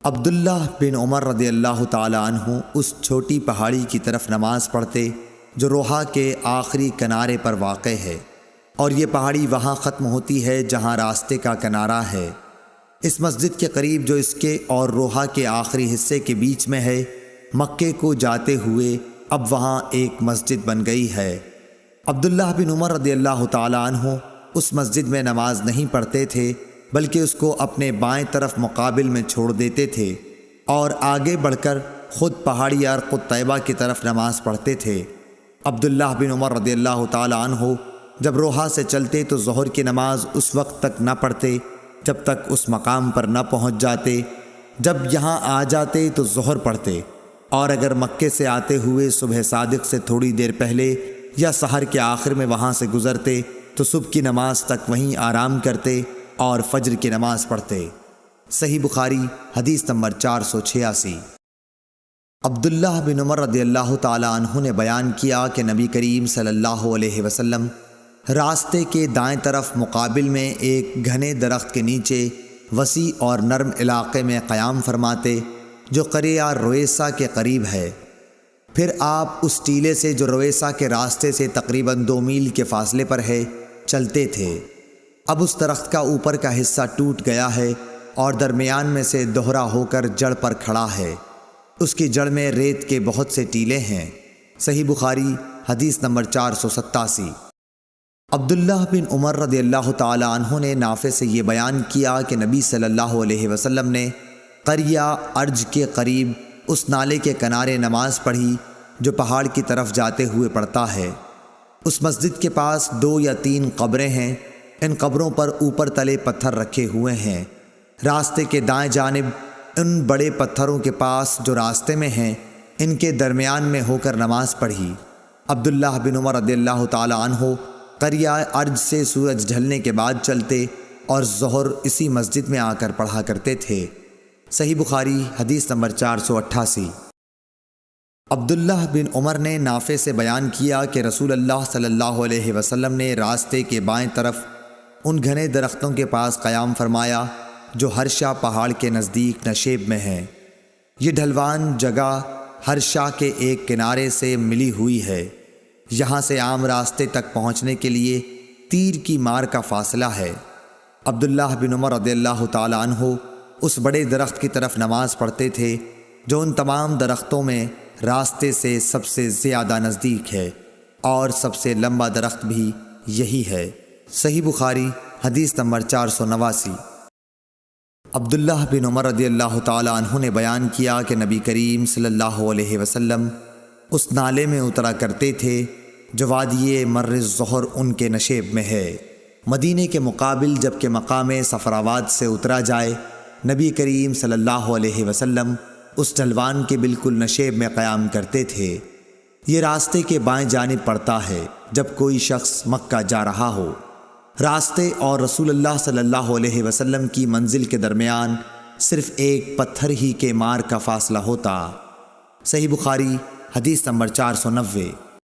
عبداللہ بن عمر رضی اللہ تعالی عنہ اس چھوٹی پہاڑی کی طرف نماز پڑھتے جو روحا کے آخری کنارے پر واقع ہے، اور یہ پہاڑی وہاں ختم ہوتی ہے جہاں راستے کا کنارہ ہے۔ اس مسجد کے قریب جو اس کے اور روحا کے آخری حصے کے بیچ میں ہے، مکے کو جاتے ہوئے اب وہاں ایک مسجد بن گئی ہے۔ عبداللہ بن عمر رضی اللہ تعالی عنہ اس مسجد میں نماز نہیں پڑھتے تھے، بلکہ اس کو اپنے بائیں طرف مقابل میں چھوڑ دیتے تھے اور آگے بڑھ کر خود پہاڑی ارقد طیبہ کی طرف نماز پڑھتے تھے۔ عبداللہ بن عمر رضی اللہ تعالی عنہ جب روحا سے چلتے تو ظہر کی نماز اس وقت تک نہ پڑھتے جب تک اس مقام پر نہ پہنچ جاتے۔ جب یہاں آ جاتے تو ظہر پڑھتے، اور اگر مکے سے آتے ہوئے صبح صادق سے تھوڑی دیر پہلے یا سحر کے آخر میں وہاں سے گزرتے تو صبح کی نماز تک وہیں آرام کرتے اور فجر کی نماز پڑھتے۔ صحیح بخاری حدیث نمبر 486۔ عبداللہ بن عمر رضی اللہ تعالی عنہ نے بیان کیا کہ نبی کریم صلی اللہ علیہ وسلم راستے کے دائیں طرف مقابل میں ایک گھنے درخت کے نیچے وسیع اور نرم علاقے میں قیام فرماتے جو قریہ رویسا کے قریب ہے۔ پھر آپ اس ٹیلے سے جو رویسا کے راستے سے تقریباً 2 میل کے فاصلے پر ہے چلتے تھے۔ اب اس درخت کا اوپر کا حصہ ٹوٹ گیا ہے اور درمیان میں سے دوہرا ہو کر جڑ پر کھڑا ہے۔ اس کی جڑ میں ریت کے بہت سے ٹیلے ہیں۔ صحیح بخاری حدیث نمبر 487۔ عبداللہ بن عمر رضی اللہ تعالی عنہ نے نافع سے یہ بیان کیا کہ نبی صلی اللہ علیہ وسلم نے قریہ ارج کے قریب اس نالے کے کنارے نماز پڑھی جو پہاڑ کی طرف جاتے ہوئے پڑتا ہے۔ اس مسجد کے پاس 2 یا 3 قبریں ہیں۔ ان قبروں پر اوپر تلے پتھر رکھے ہوئے ہیں۔ راستے کے دائیں جانب ان بڑے پتھروں کے پاس جو راستے میں ہیں، ان کے درمیان میں ہو کر نماز پڑھی۔ عبداللہ بن عمر رضی اللہ تعالی عنہ قریہ ارج سے سورج ڈھلنے کے بعد چلتے اور ظہر اسی مسجد میں آ کر پڑھا کرتے تھے۔ صحیح بخاری حدیث نمبر 488۔ عبداللہ بن عمر نے نافع سے بیان کیا کہ رسول اللہ صلی اللہ علیہ وسلم نے راستے کے بائیں طرف ان گھنے درختوں کے پاس قیام فرمایا جو ہرشا پہاڑ کے نزدیک نشیب میں ہیں۔ یہ ڈھلوان جگہ ہرشا کے ایک کنارے سے ملی ہوئی ہے۔ یہاں سے عام راستے تک پہنچنے کے لیے تیر کی مار کا فاصلہ ہے۔ عبداللہ بن عمر رضی اللہ تعالی عنہ اس بڑے درخت کی طرف نماز پڑھتے تھے جو ان تمام درختوں میں راستے سے سب سے زیادہ نزدیک ہے، اور سب سے لمبا درخت بھی یہی ہے۔ صحیح بخاری حدیث نمبر 489۔ عبداللہ بن عمر رضی اللہ تعالی عنہ نے بیان کیا کہ نبی کریم صلی اللہ علیہ وسلم اس نالے میں اترا کرتے تھے جو وادی مر الظہر ان کے نشیب میں ہے۔ مدینے کے مقابل جب کہ مقام صفراواد سے اترا جائے، نبی کریم صلی اللہ علیہ وسلم اس ڈھلوان کے بالکل نشیب میں قیام کرتے تھے۔ یہ راستے کے بائیں جانب پڑتا ہے جب کوئی شخص مکہ جا رہا ہو۔ راستے اور رسول اللہ صلی اللہ علیہ وسلم کی منزل کے درمیان صرف ایک پتھر ہی کے مار کا فاصلہ ہوتا۔ صحیح بخاری حدیث نمبر 490۔